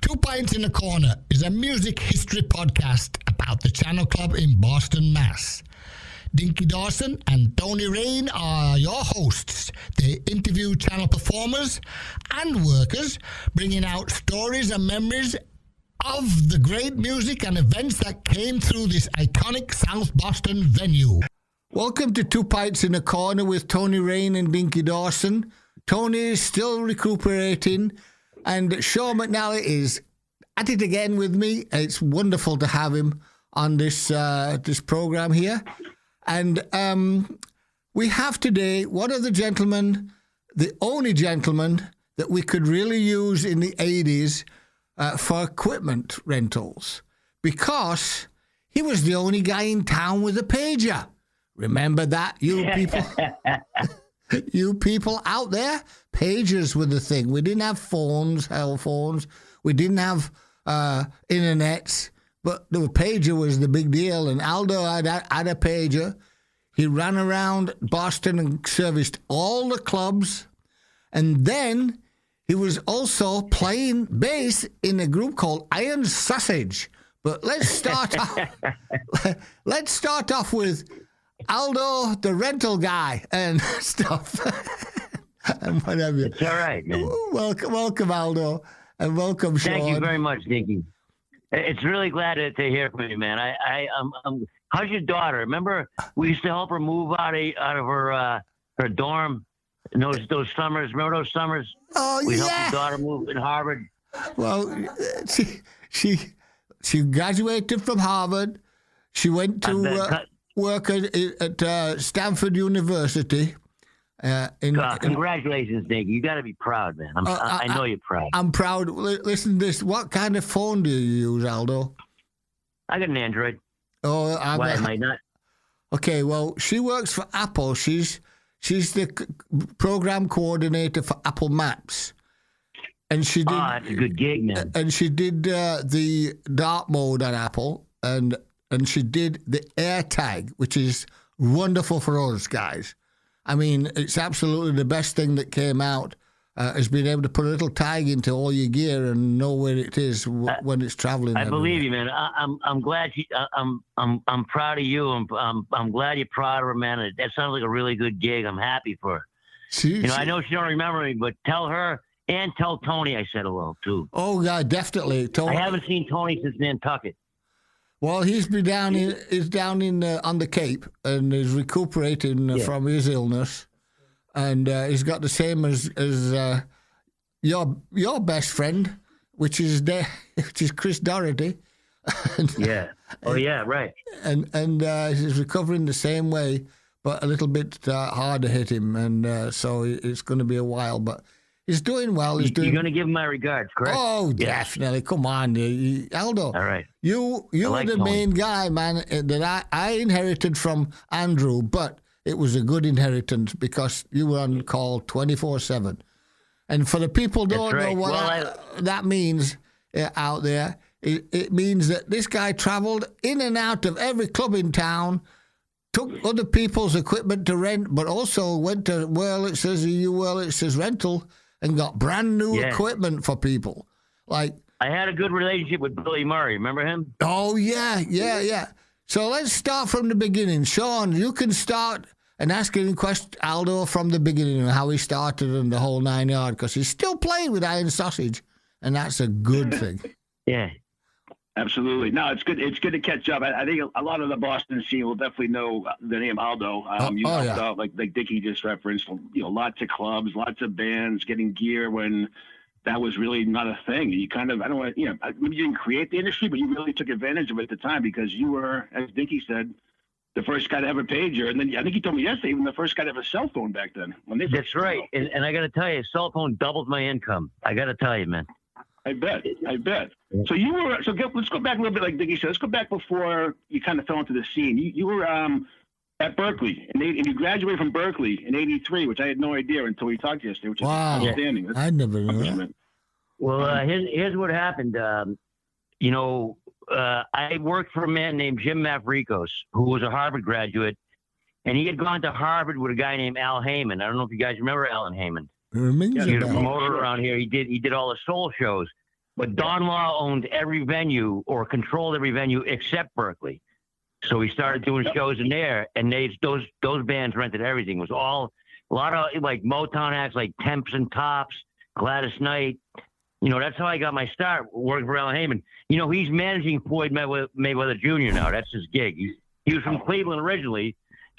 Two Pints in a Corner is a music history podcast about the Channel Club in Boston, Mass. Dinky Dawson and Tony Raine are your hosts. They interview channel performers and workers, bringing out stories and memories of the great music and events that came through this iconic South Boston venue. Welcome to Two Pints in a Corner with Tony Raine and Dinky Dawson. Tony is still recuperating, and Sean McNally is at it again with me. It's wonderful to have him on this program here. And we have today one of the gentlemen, the only gentleman that we could really use in the 80s for equipment rentals, because he was the only guy in town with a pager. Remember that, you people? You people out there? Pagers were the thing. We didn't have cell phones. We didn't have internets. But the pager was the big deal, and Aldo had a pager. He ran around Boston and serviced all the clubs, and then he was also playing bass in a group called Iron Sausage. But let's start off with Aldo, the rental guy, and stuff, and whatever. It's all right, man. Welcome, Aldo, and welcome, Sean. Thank you very much, Dinky. It's really glad to hear from you, man. How's your daughter? Remember, we used to help her move out of her dorm in those summers. Remember those summers? Oh, we yeah. helped your daughter move in Harvard. Well, she graduated from Harvard. She went to work at Stanford University. Congratulations, Dinky. You got to be proud, man. I know you're proud. I'm proud. Listen to this. What kind of phone do you use, Aldo? I got an Android. Oh, why am I not? Okay, well, she works for Apple. She's the program coordinator for Apple Maps. And she did. Oh, that's a good gig, man. And she did the dark mode on Apple, and she did the AirTag, which is wonderful for us guys. I mean, it's absolutely the best thing that came out, is being able to put a little tag into all your gear and know where it is when it's traveling. I believe you, man. I'm glad I'm proud of you. I'm glad you're proud of her, man. That sounds like a really good gig. I'm happy for her. I know she don't remember me, but tell her and tell Tony I said hello too. Oh yeah, definitely. I haven't seen Tony since Nantucket. Well, he's down in on the Cape, and is recuperating from his illness, and he's got the same as your best friend, which is Chris Doherty. Yeah. Oh yeah, right. And he's recovering the same way, but a little bit harder hit him, and so it's going to be a while, but. He's doing well. You're going to give him my regards, correct? Oh, definitely. Come on, Aldo. All right. You were the main guy, man, that I inherited from Andrew, but it was a good inheritance because you were on call 24/7. And for the people who don't know what that means out there, it means that this guy traveled in and out of every club in town, took other people's equipment to rent, but also went to Wurlitz's rental, and got brand new equipment for people. Like, I had a good relationship with Billy Murray. Remember him? Oh, yeah. So let's start from the beginning. Sean, you can start and ask any question, Aldo, from the beginning and how he started and the whole 9 yards, because he's still playing with Iron Sausage, and that's a good thing. Yeah. Absolutely. No, it's good. It's good to catch up. I think a lot of the Boston scene will definitely know the name Aldo. Out, like Dinky just referenced, lots of clubs, lots of bands, getting gear when that was really not a thing. You kind of, maybe you didn't create the industry, but you really took advantage of it at the time because you were, as Dinky said, the first guy to have a pager. And then I think he told me yesterday, even the first guy to have a cell phone back then. That's right. And I got to tell you, cell phone doubled my income. I got to tell you, man. I bet. So let's go back a little bit, like Dinky said. Let's go back before you kind of fell into the scene. You were at Berkeley, and you graduated from Berkeley in '83, which I had no idea until we talked yesterday, which is outstanding. I never knew that. Well, here's what happened. I worked for a man named Jim Mavrikos, who was a Harvard graduate, and he had gone to Harvard with a guy named Al Heyman. I don't know if you guys remember Alan Heyman. He was a promoter around here. He did all the soul shows. But Don Law owned every venue or controlled every venue except Berkeley. So he started doing shows in there, and those bands rented everything. It was all a lot of like Motown acts like Temps and Tops, Gladys Knight. You know, that's how I got my start working for Al Heyman. You know, he's managing Floyd Mayweather Jr. now. That's his gig. He was from Cleveland originally,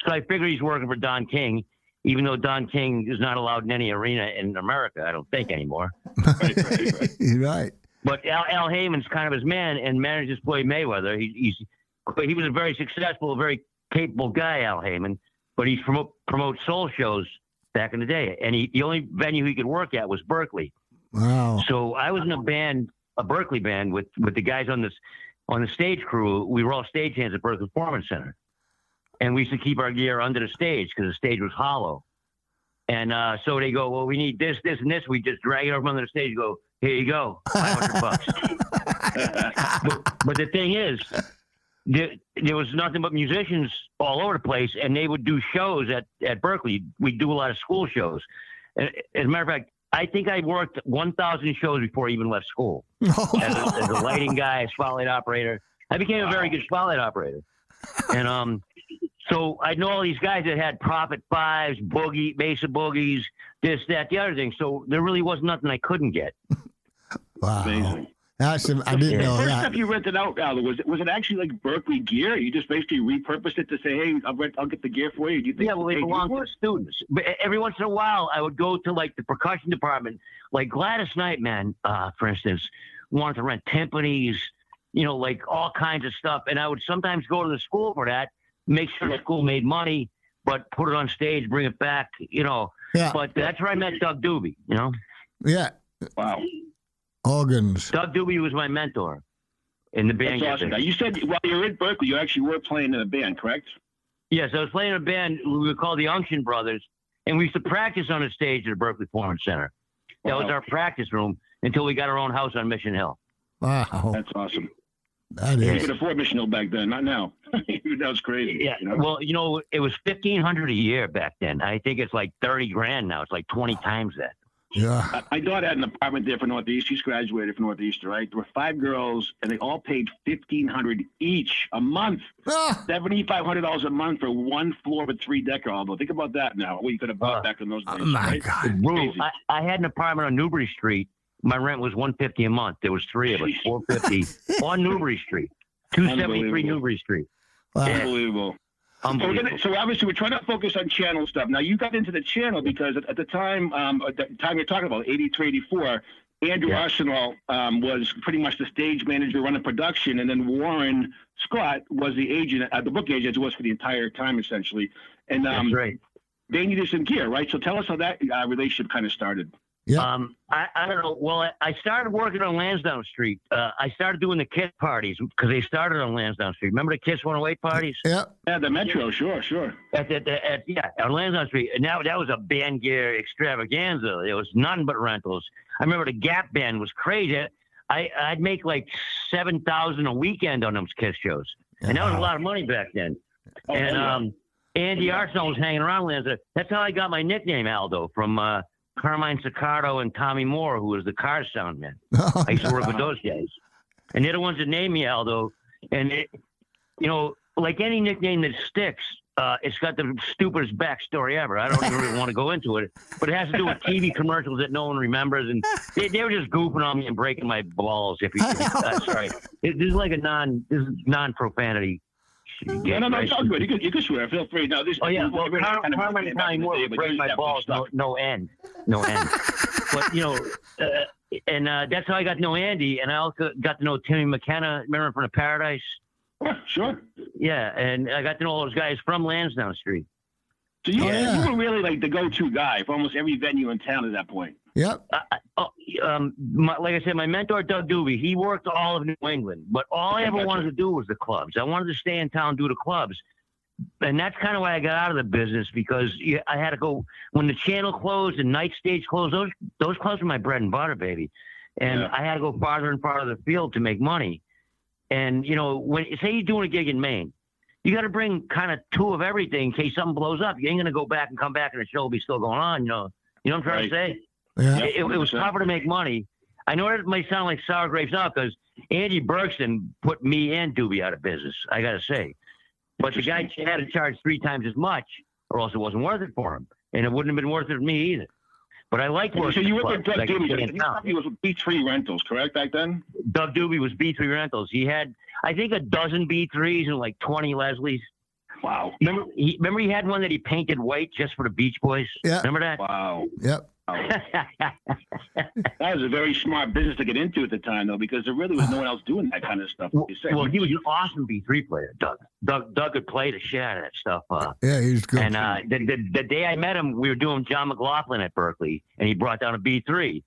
so I figured he's working for Don King, even though Don King is not allowed in any arena in America, I don't think anymore. Right. But Al Heyman's kind of his man and manages Floyd Mayweather. He was a very successful, very capable guy, Al Heyman, but he promotes soul shows back in the day. And the only venue he could work at was Berkeley. Wow. So I was in a Berkeley band with the guys on the stage crew. We were all stagehands at Berkeley Performance Center. And we used to keep our gear under the stage because the stage was hollow. And so they go, well, we need this, this, and this. We just drag it over under the stage and go, here you go, $500. but the thing is, there was nothing but musicians all over the place, and they would do shows at Berkeley. We'd do a lot of school shows. As a matter of fact, I think I worked 1,000 shows before I even left school as a lighting guy, a spotlight operator. I became a very good spotlight operator. And so I know all these guys that had Prophet Fives, Boogie, Mesa Boogies, this, that, the other thing. So there really was nothing I couldn't get. Wow. Amazing. I didn't know the first that. stuff you rented out, Aldo, was it actually like Berkeley gear? You just basically repurposed it to say, hey, I'll get the gear for you? Do you think Yeah, well, they belonged to the students. But every once in a while, I would go to, like, the percussion department. Like Gladys Knight, man, for instance, wanted to rent timpanis, you know, like all kinds of stuff. And I would sometimes go to the school for that, make sure the school made money, but put it on stage, bring it back, you know. Yeah. But that's where I met Doug Doobie, you know. Yeah. Wow. Organs. Doug Doobie was my mentor in the band. That's awesome. Now, you said while you were in Berkeley, you actually were playing in a band, correct? Yes, I was playing in a band we were called the Unction Brothers, and we used to practice on the stage at the Berkeley Performance Center. That was our practice room until we got our own house on Mission Hill. Wow. That's awesome. That You is. could afford Mission Hill back then, not now. That was crazy. Yeah, you know? well, you know, it was $1,500 a year back then. I think it's like $30,000 now. It's like 20 times that. Yeah. My daughter had an apartment there for Northeast. She's graduated from Northeastern, right? There were 5 girls, and they all paid $1,500 each a month. Ah. $7,500 a month for one floor of a 3-decker. Although think about that now. What you could have bought back in those days. Oh, my right? God. Bro, I had an apartment on Newbury Street. My rent was $150 a month. There was 3 of us, $450 on Newbury Street, 273 Newbury Street. Wow. Yeah. Unbelievable. Unbelievable. So obviously we're trying to focus on channel stuff. Now you got into the channel because at the time you're talking about, 83, 84, Andrew Arsenal was pretty much the stage manager running production, and then Warren Scott was the agent, the book agent, who was for the entire time essentially. And That's right. they needed some gear, right? So tell us how that relationship kind of started. Yeah. I don't know. Well, I started working on Lansdowne Street. I started doing the KISS parties because they started on Lansdowne Street. Remember the KISS 108 parties? Yeah. Yeah, the Metro, sure. On Lansdowne Street. And now that was a band gear extravaganza. It was nothing but rentals. I remember the Gap band was crazy. I'd make like $7,000 a weekend on those KISS shows, and that was a lot of money back then. Oh, And Andy Arsenal was hanging around Lansdowne. That's how I got my nickname Aldo from Carmine Ciccardo and Tommy Moore, who was the Cars sound man. Oh, I used to work with those guys. And they're the ones that named me Aldo. And, you know, like any nickname that sticks, it's got the stupidest backstory ever. I don't even really want to go into it. But it has to do with TV commercials that no one remembers. And they were just goofing on me and breaking my balls. Sorry. This is like non-profanity. No, it's all good. You can swear. Feel free. No, this. Oh yeah, well, Carmine and Tommy Moore would break my balls, no end. But you know, and that's how I got to know Andy, and I also got to know Timmy McKenna. Remember from the Paradise? Sure. Yeah, and I like to know all those guys from Lansdowne Street. So you were really like the go-to guy for almost every venue in town at that point. Yep. Like I said, my mentor, Doug Doobie, he worked all of New England, but all I ever wanted to do was the clubs. I wanted to stay in town, do the clubs. And that's kind of why I got out of the business, because I had to go when the channel closed and night stage closed. Those clubs were my bread and butter, baby. And I had to go farther and farther the field to make money. And, you know, when say you're doing a gig in Maine, you got to bring kind of 2 of everything in case something blows up. You ain't going to go back and come back and the show will be still going on, you know. You know what I'm trying to say? Yeah. It was tougher to make money. I know it might sound like sour grapes now because Andy Bergson put me and Doobie out of business, I got to say. But the guy had to charge 3 times as much or else it wasn't worth it for him. And it wouldn't have been worth it for me either. But I liked working. So you were with Doug like Doobie. He was with B3 Rentals, correct, back then? Doug Doobie was B3 Rentals. He had, I think, a dozen B3s and like 20 Leslies. Wow. Remember he had one that he painted white just for the Beach Boys? Yeah. Remember that? Wow. Yep. That was a very smart business to get into at the time, though, because there really was no one else doing that kind of stuff. Well, he was an awesome B3 player, Doug. Doug could play the shit out of that stuff. Yeah, he's good. And the day I met him, we were doing John McLaughlin at Berkeley, and he brought down a B3.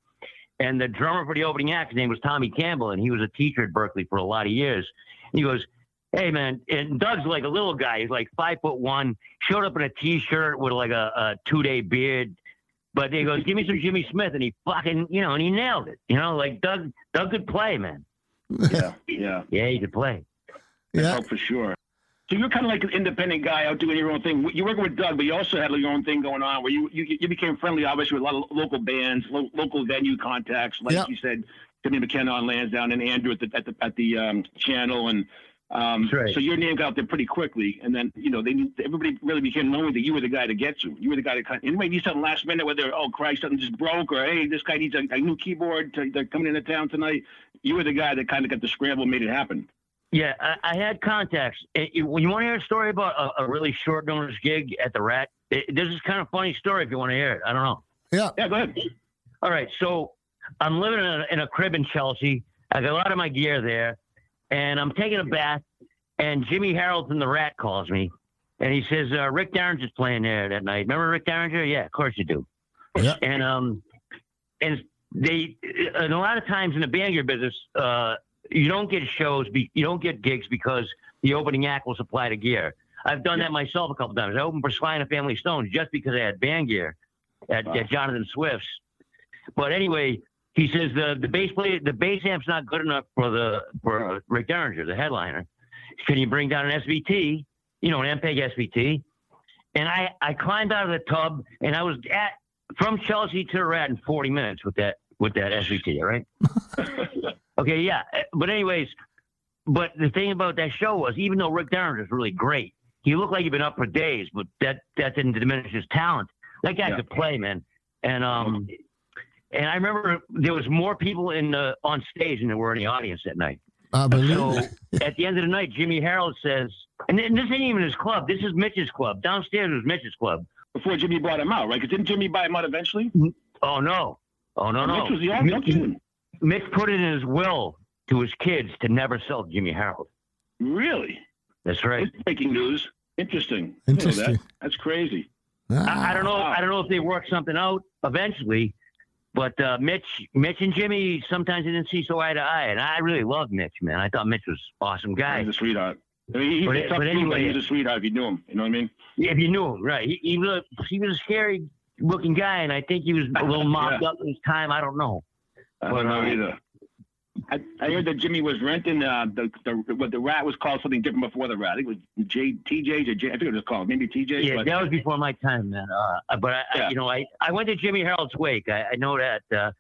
And the drummer for the opening act, his name was Tommy Campbell, and he was a teacher at Berkeley for a lot of years. And he goes, "Hey, man," and Doug's like a little guy. He's like 5'1", showed up in a T-shirt with like a 2-day beard. But he goes, "Give me some Jimmy Smith," and he fucking, and he nailed it. Like Doug could play, man. Yeah. Yeah, he could play. Yeah, for sure. So you're kind of like an independent guy out doing your own thing. You're working with Doug, but you also had your own thing going on where you became friendly, obviously, with a lot of local bands, local venue contacts, like you said, Timmy McKenna on Lansdowne and Andrew at the channel, and right. So your name got out there pretty quickly, and then everybody really became knowing that you were the guy to get to. You were the guy to anybody needs something last minute, whether Christ something just broke or hey this guy needs a new keyboard they're coming into town tonight. You were the guy that kind of got the scramble and made it happen. Yeah, I had contacts. You want to hear a story about a really short notice gig at the Rat? This is kind of a funny story if you want to hear it. I don't know. Yeah, go ahead. All right, so I'm living in a crib in Chelsea. I got a lot of my gear there. And I'm taking a bath, and Jimmy Harold from the Rat calls me, and he says, "Rick Derringer's playing there that night. Remember Rick Derringer? Yeah, of course you do." Yeah. And a lot of times in the band gear business, you don't get you don't get gigs because the opening act will supply the gear. I've done that myself a couple times. I opened for Sly and the Family Stones just because I had band gear at Jonathan Swift's. But anyway. He says the bass amp's not good enough for Rick Derringer, the headliner. Can you bring down an SVT, an MPEG SVT? And I climbed out of the tub, and I was from Chelsea to the Rat in 40 minutes with that SVT, all right? Okay, yeah. But anyways, the thing about that show was, even though Rick Derringer's really great, he looked like he'd been up for days, but that didn't diminish his talent. That guy could play, man. And I remember there was more people on stage than there were in the audience that night. I believe so it. At the end of the night, Jimmy Harold says, and this ain't even his club. This is Mitch's club. Downstairs was Mitch's club. Before Jimmy bought him out, right? Because didn't Jimmy buy him out eventually? Oh, no. Mitch was the owner too. Mitch put it in his will to his kids to never sell Jimmy Harold. Really? That's right. It's breaking news. Interesting. That's crazy. I don't know. I don't know if they worked something out eventually. But Mitch and Jimmy, sometimes they didn't see so eye to eye, and I really loved Mitch, man. I thought Mitch was an awesome guy. He's a sweetheart. I mean, but anyway, he's a sweetheart if you knew him. You know what I mean? Yeah, if you knew him, right? He was a scary looking guy, and I think he was a little mobbed up in his time. I don't know. I don't know either. I heard that Jimmy was renting what the Rat was called something different before the Rat. I think it was TJ's or I think it was called maybe TJ's. Yeah, that was before my time, man. But I went to Jimmy Harold's wake. I know that. I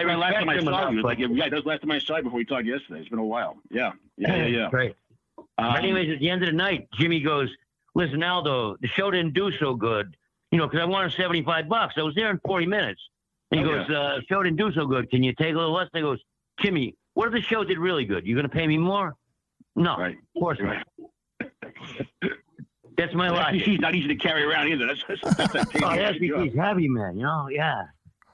respect him enough. That was the last time I saw you before we talked yesterday. It's been a while. Yeah. Great. Anyways, at the end of the night, Jimmy goes, "Listen, Aldo, the show didn't do so good, because I wanted $75. I was there in 40 minutes." And he goes, "The show didn't do so good. Can you take a little less?" And I goes, "Jimmy, what if the show did really good? You going to pay me more?" No, right. Of course not. That's my logic. SBC's not easy to carry around either. That's SBC's heavy, man. Yeah.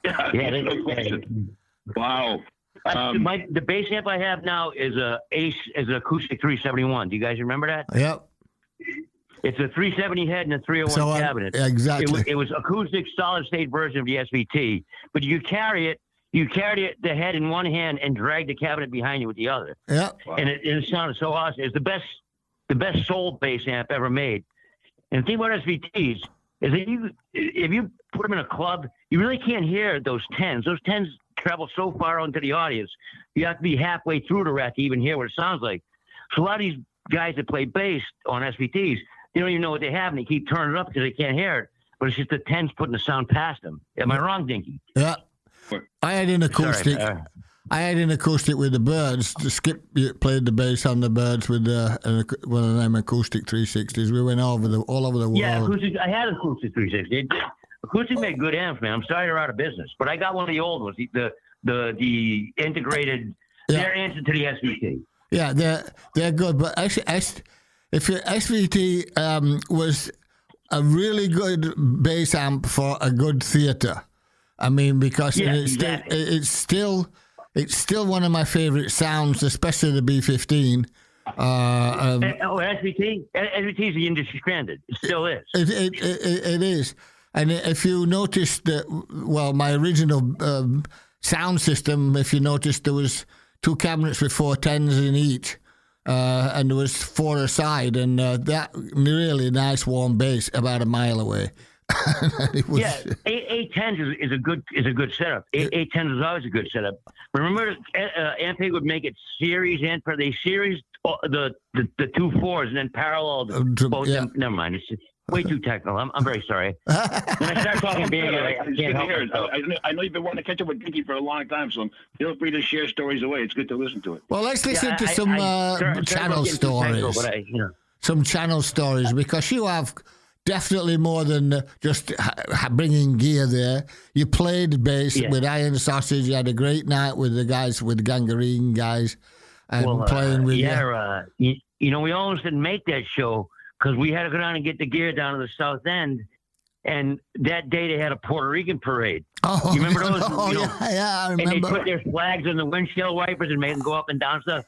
No question. Wow. The bass amp I have now is an acoustic 371. Do you guys remember that? Yep. It's a 370 head and a 301 cabinet. Exactly. It was acoustic solid state version of the SVT, but you carry it. You carried the head in one hand and dragged the cabinet behind you with the other. Yeah. Wow. And it sounded so awesome. It's the best soul bass amp ever made. And the thing about SVTs is that if you put them in a club, you really can't hear those tens. Those tens travel so far onto the audience. You have to be halfway through the Rat to even hear what it sounds like. So a lot of these guys that play bass on SVTs, they don't even know what they have, and they keep turning it up because they can't hear it. But it's just the tens putting the sound past them. Am I wrong, Dinky? Yeah. I had an acoustic. I had an acoustic with the Birds. Skip played the bass on the Birds with one of them acoustic 360s. We went all over the world. Yeah, acoustic. I had acoustic 360. Acoustic made good amps, man. I'm sorry they're out of business, but I got one of the old ones, the integrated. Yeah. Their answer to the SVT. Yeah, they're good, but if your SVT was a really good bass amp for a good theatre. I mean, because it's still one of my favorite sounds, especially the B15. SVT? SVT is the industry standard. It still is. It is. And if you noticed my original sound system, if you noticed, there was 2 cabinets with 4 10s in each, and there was 4 aside, and that really nice warm bass about a mile away. Eight tens is a good setup. Eight tens is always a good setup. Remember, Ampeg would make it series and for the series the 2 4s and then parallel both them. Never mind, it's way too technical. I'm very sorry. When I start talking big, I can't help it. I know you've been wanting to catch up with Dinky for a long time, so feel free to share stories away. It's good to listen to it. Well, let's listen to some channel stories. Some channel stories, because you have definitely more than just bringing gear there. You played bass with Iron Sausage. You had a great night with the guys, with the Gangrene guys, and playing with you know, we almost didn't make that show because we had to go down and get the gear down to the South End. And that day they had a Puerto Rican parade. Oh, you remember those? I remember. And they put their flags in the windshield wipers and made them go up and down stuff.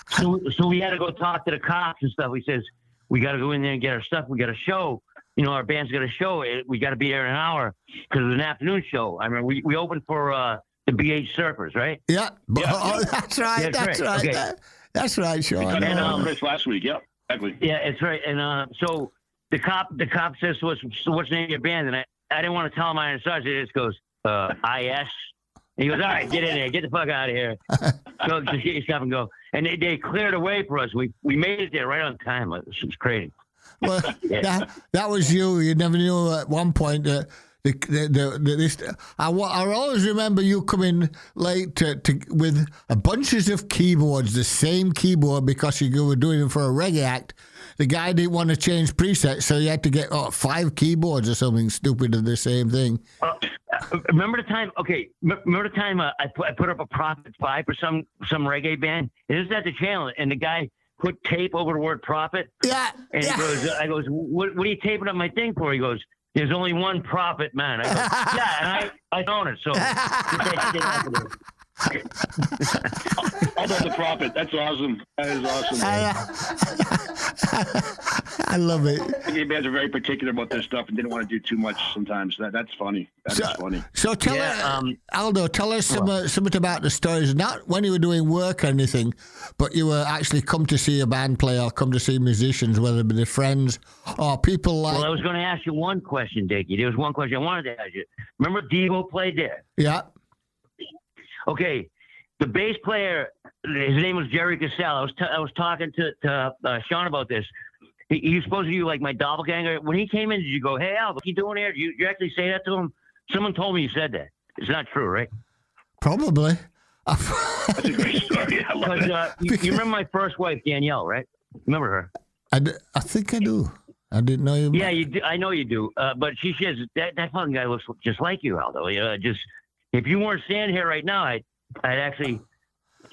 So we had to go talk to the cops and stuff. We says, we got to go in there and get our stuff. We got a show. You know, our band's got a show. We got to be there in an hour because it was an afternoon show. I mean, we opened for the BH Surfers, right? Yeah. Oh, that's right. Yeah, that's right. Okay. That's right, Sean. And Chris last week. Yeah, exactly. Yeah, it's right. And so the cop says to us, "So what's the name of your band?" And I didn't want to tell him Iron Sausage. It just goes, IS. And he goes, all right, get in there. Get the fuck out of here. Go, just get your stuff and go. And they cleared a way for us. We made it there right on time. It was crazy. Well, that was you. You never knew at one point that I always remember you coming late with a bunches of keyboards, the same keyboard, because you were doing it for a reggae act. The guy didn't want to change presets, so you had to get 5 keyboards or something stupid of the same thing. Remember the time? Okay, remember the time I put up a Prophet 5 for some reggae band? It is at the channel, and the guy put tape over the word Prophet. Yeah. And he goes, I goes, what are you taping up my thing for? He goes, there's only one Prophet, man. I go, yeah, and I own it. So I love the Prophet. That's awesome. That is awesome. I love it. Reggae bands are very particular about their stuff and didn't want to do too much sometimes. That's funny. That's funny. So tell us, Aldo, tell us something about the stories. Not when you were doing work or anything, but you were actually come to see a band play or come to see musicians, whether it be the friends or people like. Well, I was going to ask you one question, Dickie. There was one question I wanted to ask you. Remember Devo played there? Yeah. Okay, the bass player, his name was Jerry Cassell. I was talking to Sean about this. He was supposed to be like my doppelganger. When he came in, did you go, "Hey Al, what are you doing here?" Did you actually say that to him? Someone told me you said that. It's not true, right? Probably. That's a great story. I love it. You remember my first wife, Danielle, right? Remember her? I think I do. I didn't know you. Yeah, you do. I know you do. But she says that fucking guy looks just like you, Aldo. Just. If you weren't standing here right now, I'd actually,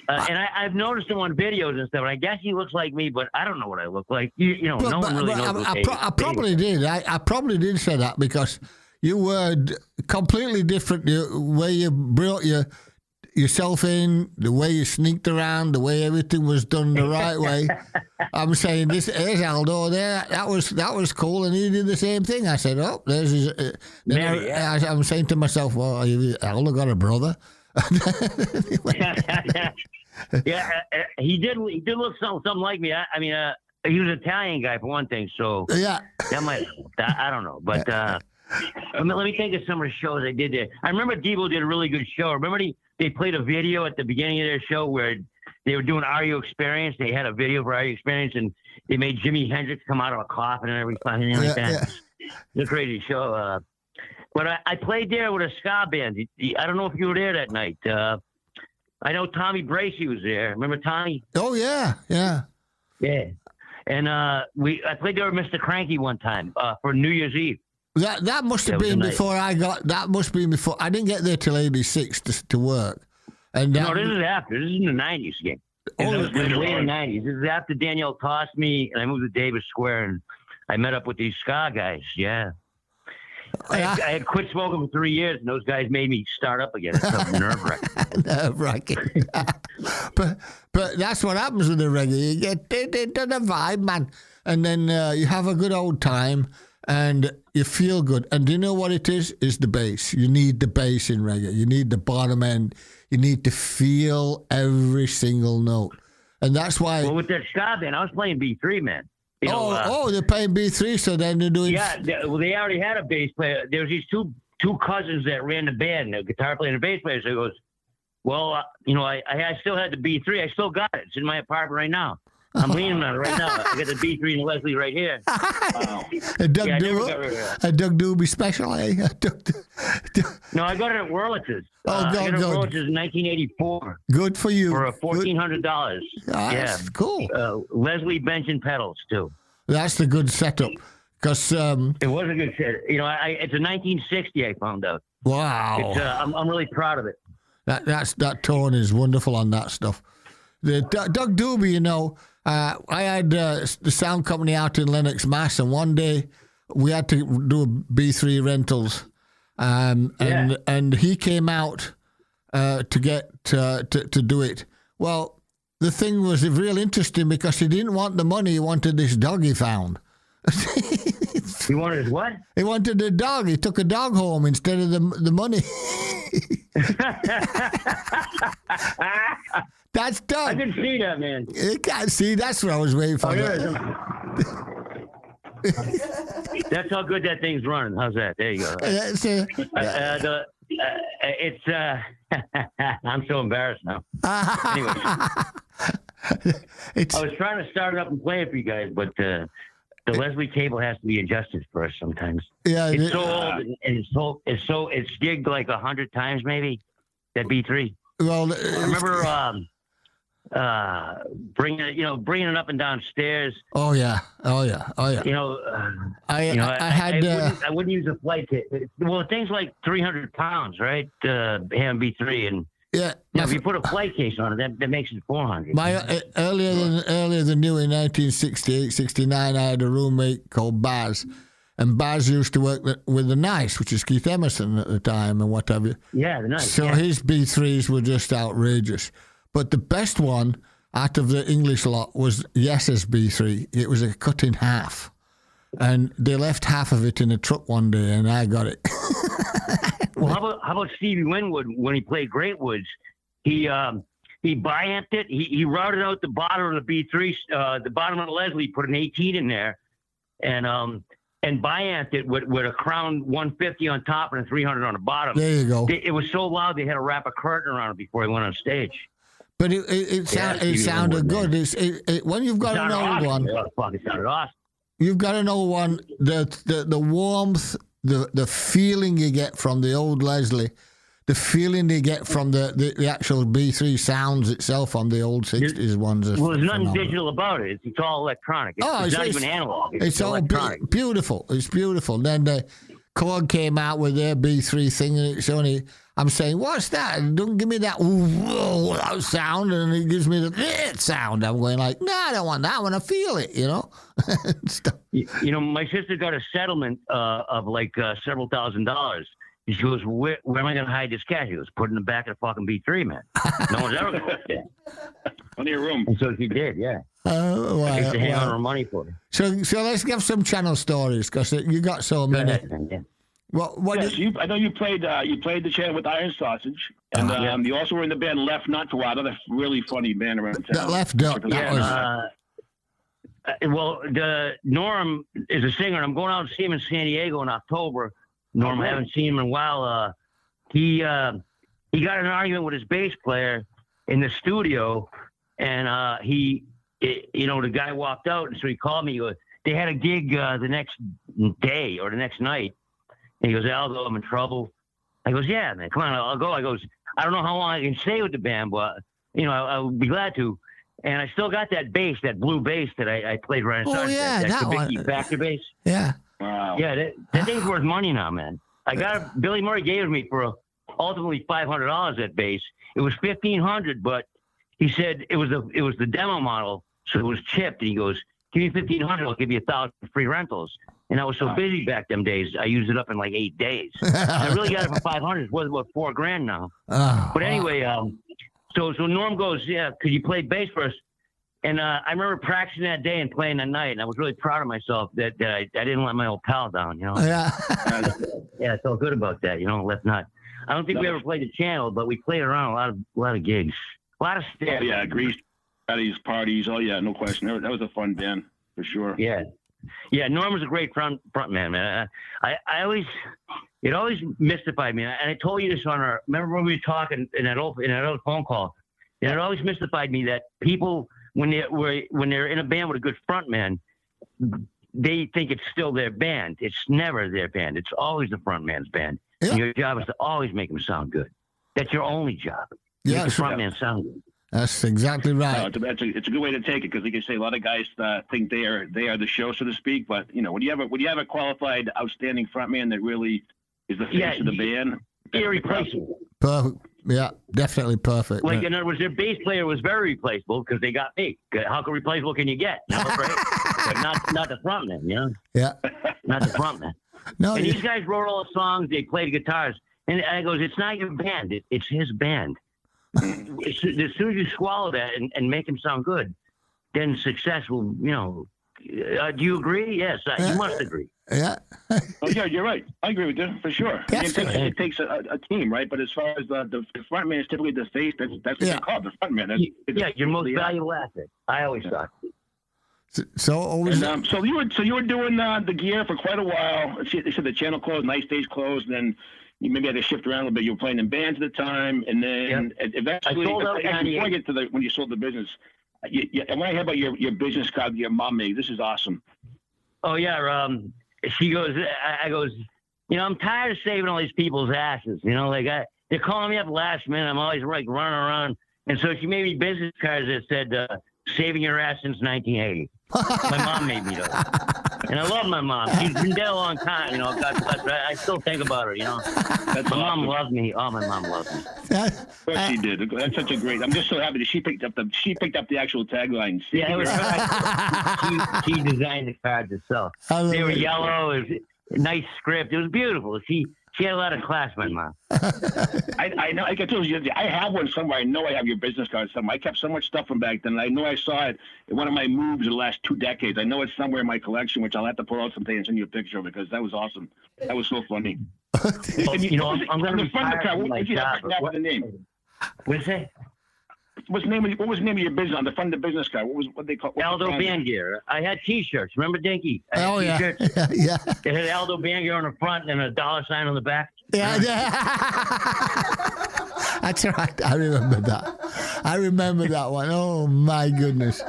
and I've noticed him on videos and stuff. And I guess he looks like me, but I don't know what I look like. No one really knows. I probably did. I probably did say that because you were completely different. The way you brought yourself in, the way you sneaked around, the way everything was done the right way. I'm saying this is Aldo there. That was cool, and he did the same thing. I said, "Oh, there's his." I'm saying to myself, "Well, Aldo got a brother." Yeah, he did look something like me. I mean, he was an Italian guy for one thing, so yeah, that might. I don't know, but let me think of some of the shows I did there. I remember Devo did a really good show. Remember they played a video at the beginning of their show where they were doing Are You Experience. They had a video for Are You Experience, and they made Jimi Hendrix come out of a coffin and everything like that. It's a crazy show. But I played there with a ska band. I don't know if you were there that night. I know Tommy Bracey was there. Remember Tommy? Oh, yeah. Yeah. And I played there with Mr. Cranky one time for New Year's Eve. That must have been before I got. That must be before. I didn't get there till '86 to work. And no, this is after. This is in the '90s game. This was in the late '90s. This is after Danielle tossed me, and I moved to Davis Square, and I met up with these ska guys. Yeah. I had quit smoking for 3 years, and those guys made me start up again. It's nerve-wracking. Nerve-wracking. but that's what happens with the reggae. You get into the vibe, man, and then you have a good old time, and you feel good. And do you know what it is? It's the bass. You need the bass in reggae. You need the bottom end. You need to feel every single note. And that's why... Well, with that ska band, I was playing B3, man. They're playing B3, so then they're doing... Yeah, they already had a bass player. There was these two cousins that ran the band, the guitar player and the bass player. So he goes, well, I still had the B3. I still got it. It's in my apartment right now. I'm leaning on it right now. I got the B3 and Leslie right here. Wow. A Doug Doobie special, eh? No, I got it at Wurlitz's. I got it at Wurlitz's in 1984. Good for you. For $1,400. That's cool. Leslie bench and pedals, too. That's the good setup. Because it was a good set. It's a 1960, I found out. Wow. I'm really proud of it. That tone is wonderful on that stuff. The Doug Doobie, I had the sound company out in Lenox, Mass, and one day we had to do B3 rentals, and he came out to get to do it. Well, the thing was real interesting because he didn't want the money; he wanted this dog he found. He wanted what? He wanted the dog. He took a dog home instead of the money. That's Doug. I can see that, man. You can't see. That's what I was waiting for. That's how good that thing's running. How's that? There you go. I'm so embarrassed now. Anyway, I was trying to start it up and play it for you guys, but the Leslie cable has to be adjusted for us sometimes. Yeah, it's so old and it's gigged like 100 times maybe. That B3. Well, I remember bringing it up and down stairs. Oh yeah. I wouldn't use a flight kit. Well, things like 300 pounds, right? Ham B3 and. Yeah. Now, if you put a flight case on it, that makes it 400. Earlier than you in 1968, 69, I had a roommate called Baz. And Baz used to work with the Nice, which is Keith Emerson at the time and what have you. Yeah, the Nice. So his B3s were just outrageous. But the best one out of the English lot was Yes's B3. It was a cut in half. And they left half of it in a truck one day, and I got it. Well, how about Stevie Winwood when he played Great Woods? He bi-amped it. He routed out the bottom of the B3, the bottom of the Leslie, put an 18 in there, and bi-amped it with a Crown 150 on top and a 300 on the bottom. There you go. It was so loud they had to wrap a curtain around it before he went on stage. But it sounded good. When you've got an old one, it sounded awesome. You've got an old one. The warmth, the feeling you get from the old Leslie, the feeling you get from the actual B3 sounds itself on the old 60s ones. Well, there's nothing digital about it. It's all electronic. It's not even analog. It's all beautiful. It's beautiful. Then the Korg came out with their B3 thing, and it's only... I'm saying, what's that? Don't give me that whoa sound, and it gives me the sound. I'm going like, no, I don't want that. I want to feel it, My sister got a settlement of like several $1,000s. She goes, where am I going to hide this cash? She goes, put it in the back of the fucking B3, man. No one's ever going to put that. Plenty of room. And so she did, yeah. I used to hang on her money for her. So let's give some channel stories, because you got so many. I know you played the channel with Iron Sausage, and you also were in the band Left Nut for a while. Another really funny band around town. Left Nut. The Norm is a singer, and I'm going out to see him in San Diego in October. Norm, I haven't seen him in a while. He got in an argument with his bass player in the studio, and the guy walked out, and so he called me. They had a gig the next day or the next night. And he goes, Aldo, I'm in trouble. I goes, yeah, man, come on, I'll go. I goes, I don't know how long I can stay with the band, but, I'll be glad to. And I still got that bass, that blue bass that I played right inside. Oh, yeah, that one. Factor bass. Yeah. Wow. Yeah, that thing's worth money now, man. Billy Murray gave it me for ultimately $500, that bass. It was $1,500, but he said it was the demo model, so it was chipped. And he goes, give me $1,500, I'll give you 1,000 free rentals. And I was so busy back them days, I used it up in like 8 days. I really got it for $500. It's worth about $4,000 now. But anyway, so Norm goes, yeah, could you play bass for us? And I remember practicing that day and playing that night, and I was really proud of myself that I didn't let my old pal down, Yeah. Yeah, I felt good about that, left nut. I don't think we ever played the Channel, but we played around a lot of gigs. A lot of stuff. Oh, yeah, Grease parties. Oh, yeah, no question. That was a fun band, for sure. Yeah. Yeah, Norm was a great front man. It always mystified me. And I told you this remember when we were talking in that old phone call, and it always mystified me that people, when they're in a band with a good front man, they think it's still their band. It's never their band. It's always the front man's band. Yeah. And your job is to always make them sound good. That's your only job. Make the front man sound good. That's exactly right. It's a good way to take it, because like you say, a lot of guys think they are the show, so to speak. But when you have a qualified, outstanding frontman that really is the face of the band, irreplaceable. Perfect. Yeah, definitely perfect. Like, in other words, their bass player was very replaceable because they got me. How replaceable can you get? Right? But not the frontman, Yeah. Not the frontman. No. And these guys wrote all the songs. They played the guitars. And I goes, it's not your band. It's his band. As soon as you swallow that and make him sound good, then success will, do you agree? Yes, you must agree. Yeah. Oh, yeah, you're right. I agree with you, for sure. It takes a team, right? But as far as the front man is typically the face, that's what they call it, the front man. Your most valuable asset. I always thought. So you were doing the gear for quite a while. They said the Channel closed, Night Stage closed, and then you maybe had to shift around a little bit. You were playing in bands at the time, and then eventually, before I get to when you sold the business, I want to hear about your business card your mom made. This is awesome. Oh yeah, she goes. I goes. I'm tired of saving all these people's asses. They're calling me up last minute. I'm always like running around, and so she made me business cards that said "Saving your ass since 1980." My mom made me those. And I love my mom. She's been dead a long time, God bless her. I still think about her, My mom loves me. Oh, my mom loves me. Of course she did. That's such a great. I'm just so happy that she picked up the actual taglines. Yeah, it was right. She designed the cards herself. They were yellow. It was a nice script. It was beautiful. She had a lot of class, my mom. I know. I can tell you, I have one somewhere. I know I have your business card somewhere. I kept so much stuff from back then. I know I saw it in one of my moves in the last 2 decades. I know it's somewhere in my collection, which I'll have to pull out someday and send you a picture of, because that was awesome. That was so funny. I'm going to front of the card. What did you have the name? What's that? What was the name of your business on the front of the business card? What they call Aldo Band Gear. I had T-shirts. Remember Dinky? Oh yeah. Yeah. It had Aldo Band Gear on the front and a $sign on the back. Yeah. That's right. I remember that one. Oh my goodness.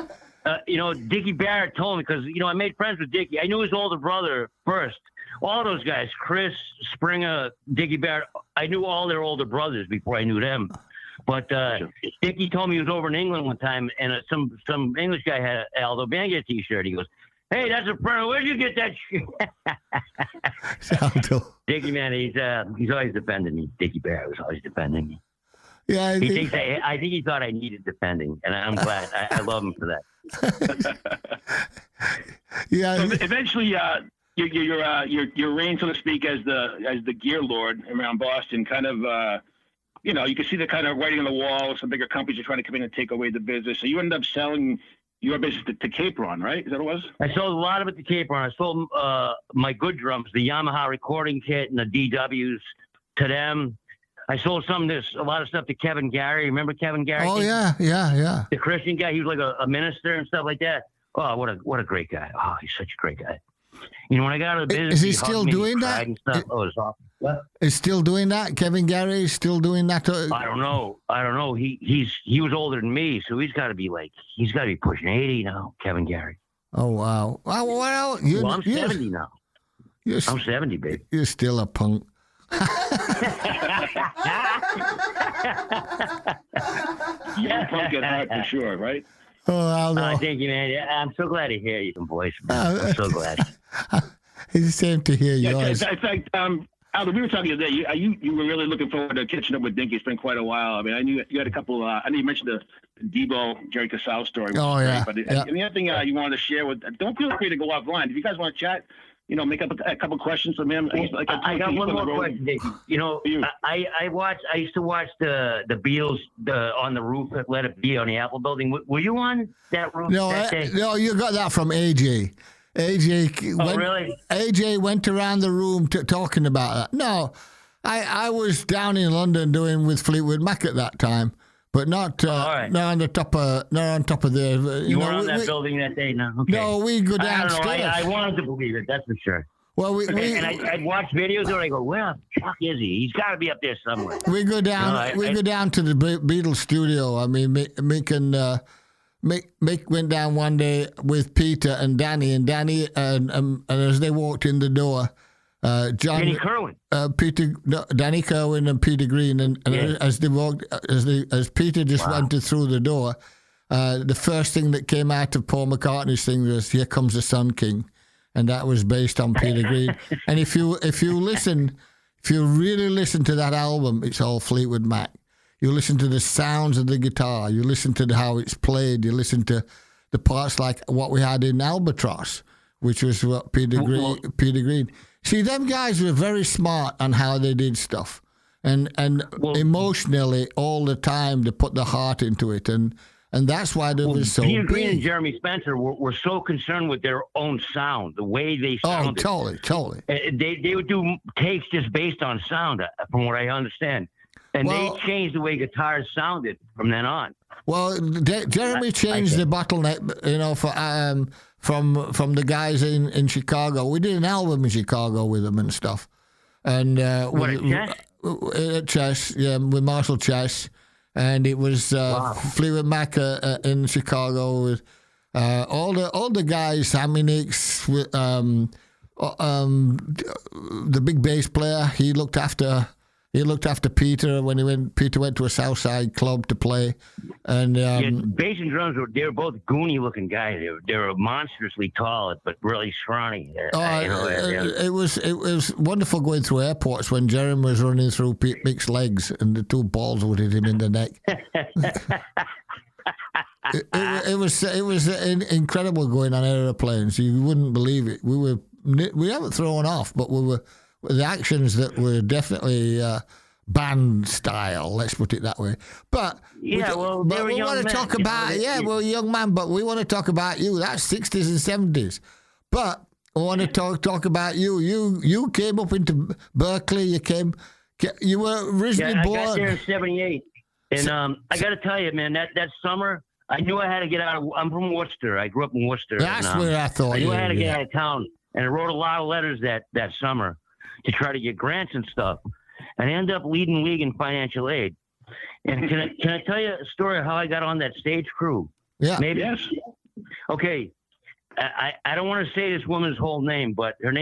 Dickie Barrett told me, because I made friends with Dickie. I knew his older brother first. All those guys, Chris, Springer, Dickie Barrett. I knew all their older brothers before I knew them. But Dickie told me he was over in England one time, and some English guy had an Aldo Band Gear T-shirt. He goes, "Hey, that's a friend. Where'd you get that shit?" Dickie, man, he's always defending me. Dickie Barrett was always defending me. Yeah, I think he thought I needed defending, and I'm glad. I love him for that. Yeah. So eventually, your reign, so to speak, as the gear lord around Boston, kind of. You can see the kind of writing on the wall. Some bigger companies are trying to come in and take away the business. So you ended up selling your business to Capron, right? Is that what it was? I sold a lot of it to Capron. I sold my good drums, the Yamaha recording kit and the DWs, to them. I sold a lot of stuff to Kevin Gary. Remember Kevin Gary? Oh, yeah. The Christian guy. He was like a minister and stuff like that. Oh, what a great guy. Oh, he's such a great guy. When I got out of the business, is he still doing that? Oh, it's awesome. What? Is still doing that? Kevin Gary is still doing that? I don't know. He was older than me, so he's got to be pushing 80 now. Kevin Gary. Oh wow. Well, I'm 70 now. I'm 70, babe. You're still a punk. Yeah, punk at heart for sure, right? Oh, Aldo. Thank you, man. I'm so glad to hear you, voice. I'm so glad. It's the same to hear yours. In fact, Aldo, we were talking today. You were really looking forward to catching up with Dinky. It's been quite a while. I mean, I knew you had a couple. I know you mentioned the Debo Jerry Casale story. Oh yeah. Great, but the other thing you wanted to share with, don't feel free to go offline. If you guys want to chat, make up a couple questions from him. I got one more question, Dinky. I used to watch the Beatles on the roof at Let It Be on the Apple Building. Were you on that roof that day? No, you got that from AJ. Really? AJ went around the room talking about that. No, I was down in London doing with Fleetwood Mac at that time, but not not on top of there. You weren't on that building that day, no? Okay. No, we go downstairs. I don't know. I wanted to believe it. That's for sure. Well, and I'd watch videos and I go, where the fuck is he? He's got to be up there somewhere. We go down. Go down to the Beatles studio. I mean, Mick went down one day with Peter and Danny, and as they walked in the door, Danny Kerwin, Danny Kerwin and Peter Green, and as they walked, as Peter just went through the door, the first thing that came out of Paul McCartney's thing was "Here Comes the Sun King," and that was based on Peter Green. And if you really listen to that album, it's all Fleetwood Mac. You listen to the sounds of the guitar. You listen to how it's played. You listen to the parts like what we had in Albatross, which was what Peter Green. See, them guys were very smart on how they did stuff, and emotionally all the time they put the heart into it, and that's why they were so Peter big. Green and Jeremy Spencer were so concerned with their own sound, the way they sounded. Oh, totally. They would do takes just based on sound, from what I understand. And they changed the way guitars sounded from then on. Well, Jeremy changed the bottleneck, from the guys in Chicago. We did an album in Chicago with them and stuff. And at Chess, with Marshall Chess, and it was Fleetwood Mac in Chicago with all the guys, Sammy Nicks, the big bass player. He looked after Peter when Peter went to a Southside club to play, and bass and drums they were both goony looking guys. They were monstrously tall, but really scrawny. It was wonderful going through airports when Jeremy was running through Mick's legs and the two balls would hit him in the neck. It was incredible going on aeroplanes. You wouldn't believe it. We haven't thrown off, but we were. The actions that were definitely band style, let's put it that way. But we want to talk about, we're a young man, but we want to talk about you. That's 60s and 70s. But I want to talk about you. You came up into Berkeley. You were originally born. I got there in 78. And I got to tell you, man, that summer, I knew I had to get out of, I'm from Worcester. I grew up in Worcester. That's where I thought I knew I had to get out of town. And I wrote a lot of letters that summer to try to get grants and stuff. And I ended up leading league in financial aid. And can I tell you a story of how I got on that stage crew? Yeah. Maybe. Yes. Okay. I don't want to say this woman's whole name, but her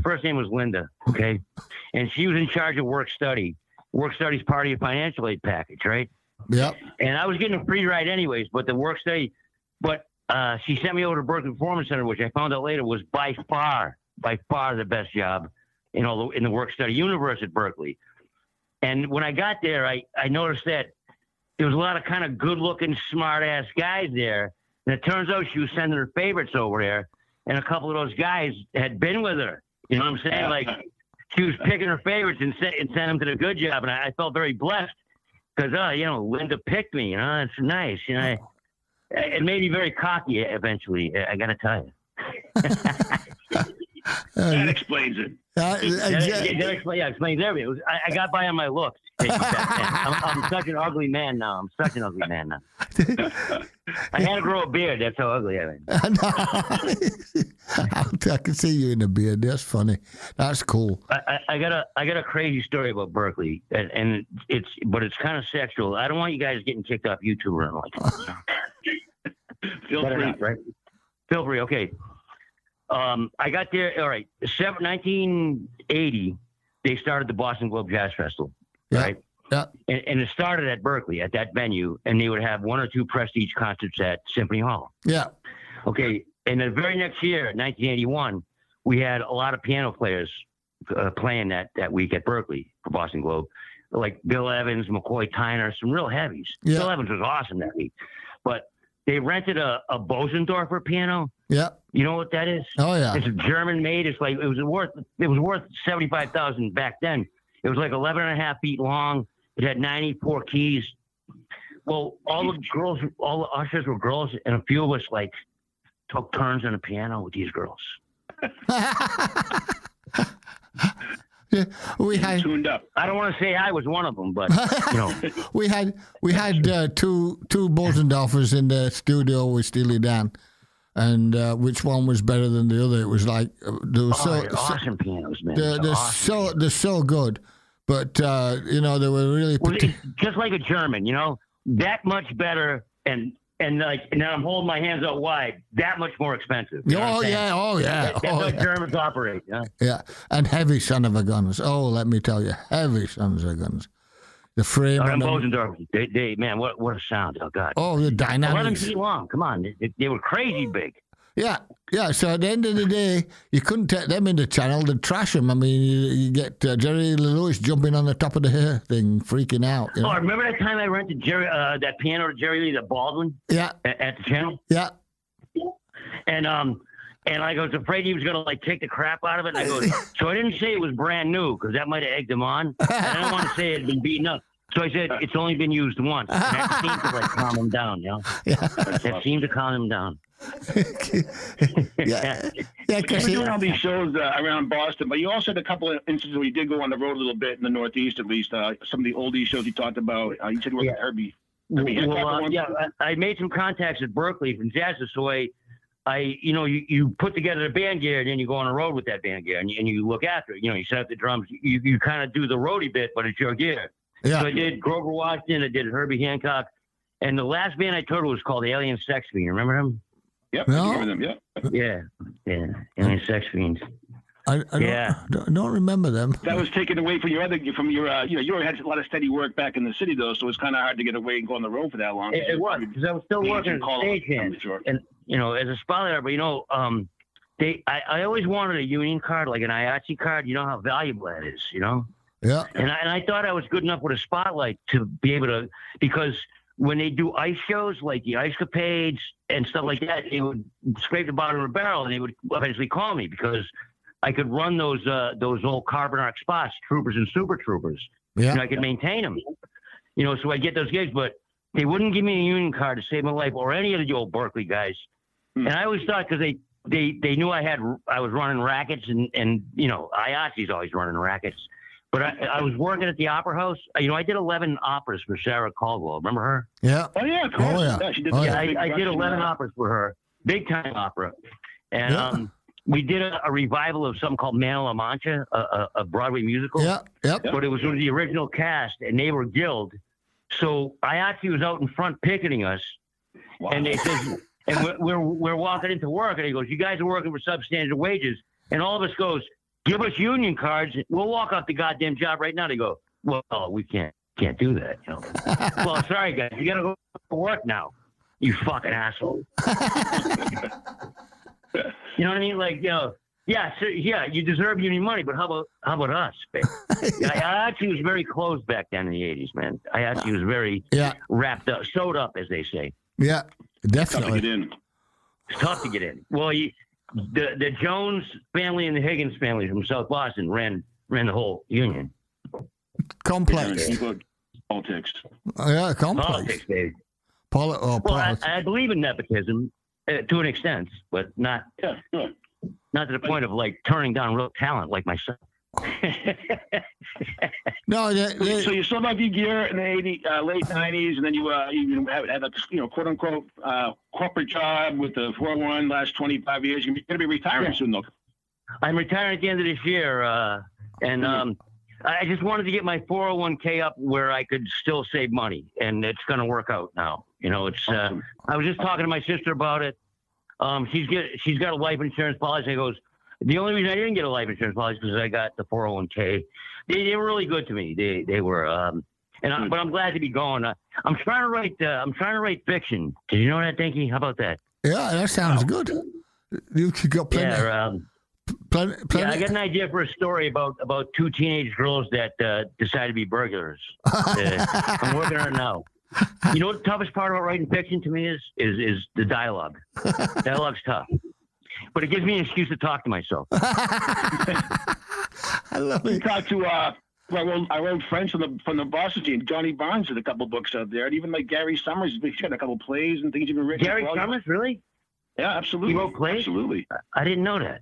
first name was Linda. Okay. And she was in charge of work study. Work study's part of your financial aid package, right? Yep. And I was getting a free ride anyways, but the work study, she sent me over to Berkeley Performance Center, which I found out later was by far the best job in the work study universe at Berkeley. And when I got there, I noticed that there was a lot of kind of good looking, smart ass guys there. And it turns out she was sending her favorites over there. And a couple of those guys had been with her. You know what I'm saying? Like she was picking her favorites and sent them to the good job. And I felt very blessed because, Linda picked me, it's nice. It made me very cocky eventually. I got to tell you. That explains it. That explains everything. I got by on my looks. I'm such an ugly man now. I had to grow a beard. That's how ugly I am. I can see you in a beard. That's funny. That's cool. I got a crazy story about Berkeley, and it's kind of sexual. I don't want you guys getting kicked off YouTube or anything like that. Feel free. Right? Feel free. Okay. I got there. All right, 1980. They started the Boston Globe Jazz Festival. Right. Yeah. And it started at Berkeley at that venue, and they would have 1 or 2 prestige concerts at Symphony Hall. Yeah. Okay. And the very next year, 1981, we had a lot of piano players playing that week at Berkeley for Boston Globe, like Bill Evans, McCoy Tyner, some real heavies. Yeah. Bill Evans was awesome that week, but they rented a Bosendorfer piano. Yeah. You know what that is? Oh yeah. It's a German made. It's like it was worth $75,000 back then. It was like 11 and a half feet long. It had 94 keys. Well, all the ushers were girls, and a few of us like took turns on the piano with these girls. Yeah, we had tuned up. I don't want to say I was one of them, but you know, we had two Bosendorfers in the studio with Steely Dan, and which one was better than the other? It was like they were awesome pianos, man. They're so good, but you know, they were really it's just like a German, you know, that much better and now I'm holding my hands out wide. That much more expensive. Oh yeah. That's how Germans operate. Yeah. Yeah, and heavy son of a guns. Oh, let me tell you, heavy sons of guns. The frame. Oh, Bosendorf. They man, what a sound! Oh God. Oh, the dynamics. 11 feet long. Come on, they were crazy big. Yeah. So at the end of the day, you couldn't take them in the channel. They'd trash them. I mean, you get Jerry Lee Lewis jumping on the top of the hair thing, freaking out. You know? Oh, remember that time I rented that piano to Jerry Lee, the Baldwin? Yeah. At the channel? Yeah. And I was afraid he was going to like take the crap out of it. And I go, so I didn't say it was brand new because that might have egged him on. And I don't want to say it had been beaten up. So I said, it's only been used once. And that seemed to like calm him down, you know? Yeah. That seemed to calm him down. Yeah. You're doing all these shows around Boston, but you also had a couple of instances where you did go on the road a little bit in the Northeast, at least. Some of the oldies shows you talked about. You said you worked with Herbie. I made some contacts at Berkeley from Jazzers, so you put together the band gear, and then you go on the road with that band gear, and you look after it. You know, you set up the drums. You kind of do the roadie bit, but it's your gear. Yeah. So I did Grover Washington. I did Herbie Hancock. And the last band I toured was called Alien Sex Fiend. Remember them? Yep. No. I remember them, Yeah. Alien Sex Fiends. I don't remember them. That was taken away from you already had a lot of steady work back in the city, though, so it's kind of hard to get away and go on the road for that long. It was, because I was still working as a stagehand. And, you know, as a spotlight, but, you know, I always wanted a union card, like an IATSE card. You know how valuable that is, you know? Yeah. And I thought I was good enough with a spotlight to be able to, because when they do ice shows like the Ice Capades and stuff like that, they would scrape the bottom of the barrel and they would eventually call me because I could run those old carbon arc spots, Troopers and Super Troopers. Yeah. And I could maintain them. You know, so I get those gigs, but they wouldn't give me a union card to save my life or any of the old Berkeley guys. And I always thought because they knew I was running rackets and you know, IATSE's always running rackets. But I was working at the Opera House. You know, I did 11 operas for Sarah Caldwell. Remember her? Yeah. Oh, yeah, of course. Oh, yeah. She did I did 11 operas for her. Big time opera. And we did a revival of something called Man of La Mancha, a Broadway musical. Yeah. Yep. But it was with the original cast, and they were guild. So IATSE was out in front picketing us. Wow. And they said, and we're walking into work, and he goes, you guys are working for substandard wages. And all of us goes, give us union cards. We'll walk off the goddamn job right now. They go, well, we can't do that. You know? Well, sorry, guys. You got to go to work now, you fucking asshole. You know what I mean? Like, you know, you deserve union money, but how about us, babe? I actually was very closed back then in the 80s, man. I actually was very wrapped up, sewed up, as they say. Yeah, definitely. Tough to get in. It's tough to get in. Well, the Jones family and the Higgins family from South Boston ran the whole union. Complex. Politics. Yeah, complex. Politics, baby. Politics. I believe in nepotism to an extent, but not to the point of like turning down real talent like myself. No, so you sold off your gear in the late 90s, and then you had a quote unquote corporate job with the 401 last 25 years. You're going to be retiring soon, though. I'm retiring at the end of this year, and I just wanted to get my 401k up where I could still save money, and it's going to work out now. You know, it's. I was just talking to my sister about it. she's got a life insurance policy. I goes, the only reason I didn't get a life insurance policy is because I got the 401k. They were really good to me. They were, but I'm glad to be going. I'm trying to write fiction. Did you know that, Dinky? How about that? Yeah, that sounds good. You got plenty. Yeah, plenty. Yeah, I got an idea for a story about two teenage girls that decided to be burglars. I'm working on it now. You know what the toughest part about writing fiction to me is the dialogue. Dialogue's tough, but it gives me an excuse to talk to myself. I love it. You talked to I wrote friends from the Boston team. Johnny Barnes did a couple books out there, and even like Gary Summers, he's got a couple plays and things even written. Gary Summers, really? Yeah, absolutely. He wrote plays? Absolutely. I didn't know that.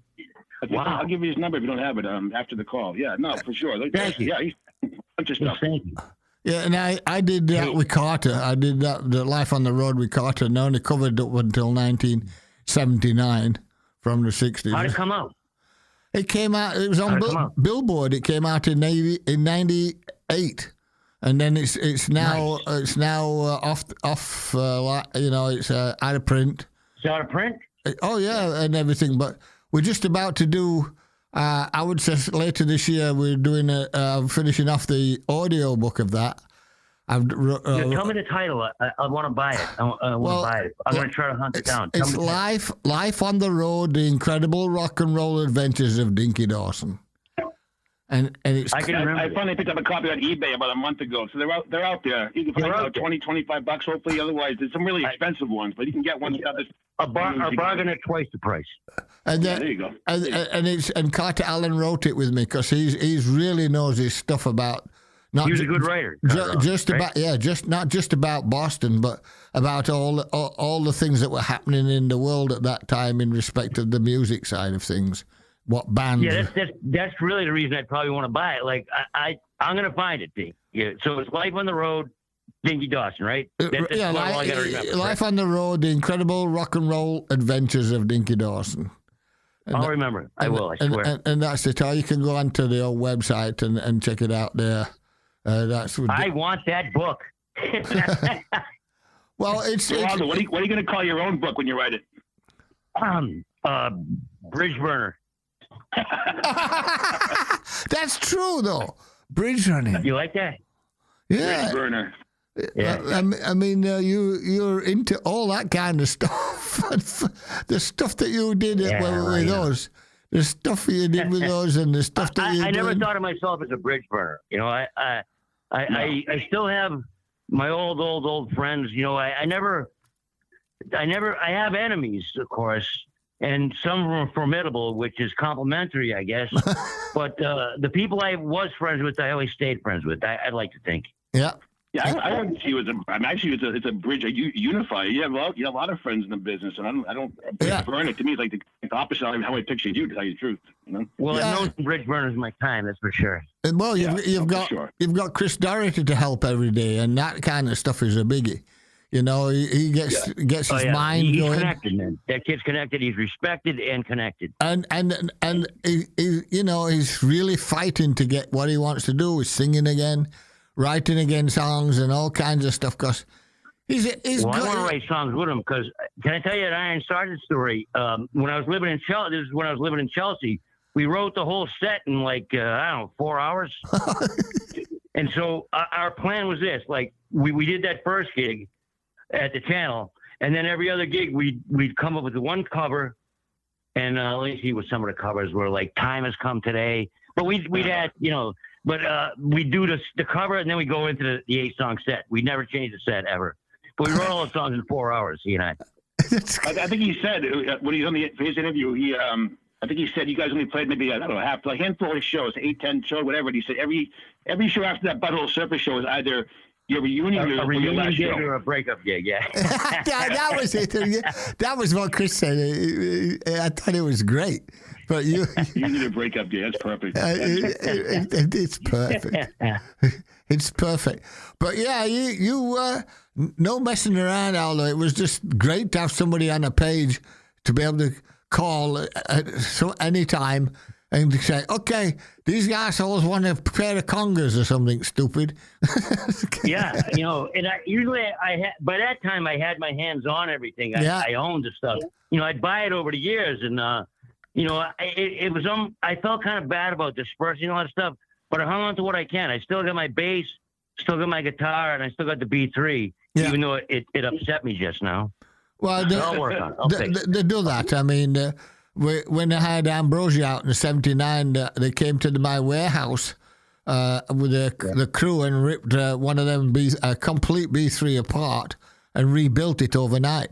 Wow. I'll give you his number if you don't have it after the call. Yeah, no, for sure. Thank you. Yeah, he's a bunch of stuff. Thank you. Yeah, and I did that with Carter. I did that, the Life on the Road with Carter, and only covered up until 1979 from the 60s. How'd it come out? It came out, it was on Billboard. It came out in 98. And then it's now nice. Off it's out of print. It's out of print? Oh, yeah, and everything. But we're just about to do, I would say later this year, we're doing finishing off the audio book of that. Tell me the title. I want to buy it. I want to buy it. I'm going to try to hunt it down. It's Life on the Road, The Incredible Rock and Roll Adventures of Dinky Dawson. And it's. I finally picked up a copy on eBay about a month ago, so they're out there. You can find about $20-$25, hopefully. Otherwise, there's some really expensive ones, but you can get one. A bargain at twice the price. And there you go. And Carter Allen wrote it with me because he's really knows his stuff about. He was a good writer. Not just about Boston, but about all the things that were happening in the world at that time in respect of the music side of things. What bands? Yeah, that's really the reason I'd probably want to buy it. Like I'm gonna find it, Dink. Yeah. So it's Life on the Road, Dinky Dawson, right? That's all I gotta remember. Life on the Road, The Incredible Rock and Roll Adventures of Dinky Dawson. I'll remember it. I will. I swear. And that's it. Or you can go onto the old website and check it out there. I want that book. Well, it's Aldo, what are you going to call your own book when you write it? Bridge Burner. That's true, though. Bridge running. You like that? Yeah. Bridge Burner. Yeah. I mean, you're into all that kind of stuff. The stuff that you did with those. The stuff you did with those and the stuff that you did. I never thought of myself as a bridge burner. You know, I still have my old friends. You know, I have enemies, of course, and some of them are formidable, which is complimentary, I guess. But the people I was friends with, I always stayed friends with. I'd like to think. Yeah. Yeah, I wouldn't see you as it's a bridge, a unifier. You have a lot of friends in the business, and I don't burn it. To me, it's like the opposite of how I pictured you, to tell you the truth. You know? Well, I've known some bridge burners in my time, that's for sure. And well, you've got Chris Doherty to help every day, and that kind of stuff is a biggie. You know, he gets his mind he's going. He's connected, man. That kid's connected. He's respected and connected. And he, you know, he's really fighting to get what he wants to do. He's singing again, writing again songs and all kinds of stuff. Because he's I want to write songs with him. Because can I tell you an Iron Sergeant story? When I was living in Chelsea, this is when I was living in Chelsea. We wrote the whole set in 4 hours. And so our plan was this: like we did that first gig at the channel, and then every other gig we'd come up with one cover, and let me see what some of the covers were, like "Time Has Come Today." But we'd add, you know, we do the cover, and then we go into the 8-song set. We never changed the set ever, but we wrote all the songs in 4 hours. He and I. I think he said when he was on his interview, I think he said you guys only played maybe a handful of shows, 8-10 shows, whatever. And he said every show after that Butthole Surface show is either your reunion or your last gig show. or a breakup gig, yeah. That was it. That was what Chris said. I thought it was great. But you need a breakup gig. That's perfect. It's perfect. It's perfect. But yeah, you no messing around, Aldo. It was just great to have somebody on a page to be able to call anytime And they say, okay, these assholes want a pair of congas or something stupid. Yeah, and by that time I had my hands on everything. I owned the stuff. I'd buy it over the years, and it was I felt kind of bad about dispersing all that stuff, but I hung on to what I can. I still got my bass, still got my guitar, and I still got the B3, even though it upset me just now. Well, I'll work on it. They do that. I mean, when I had Ambrosia out in '79, they came to my warehouse with the crew and ripped one of them a complete B3 apart and rebuilt it overnight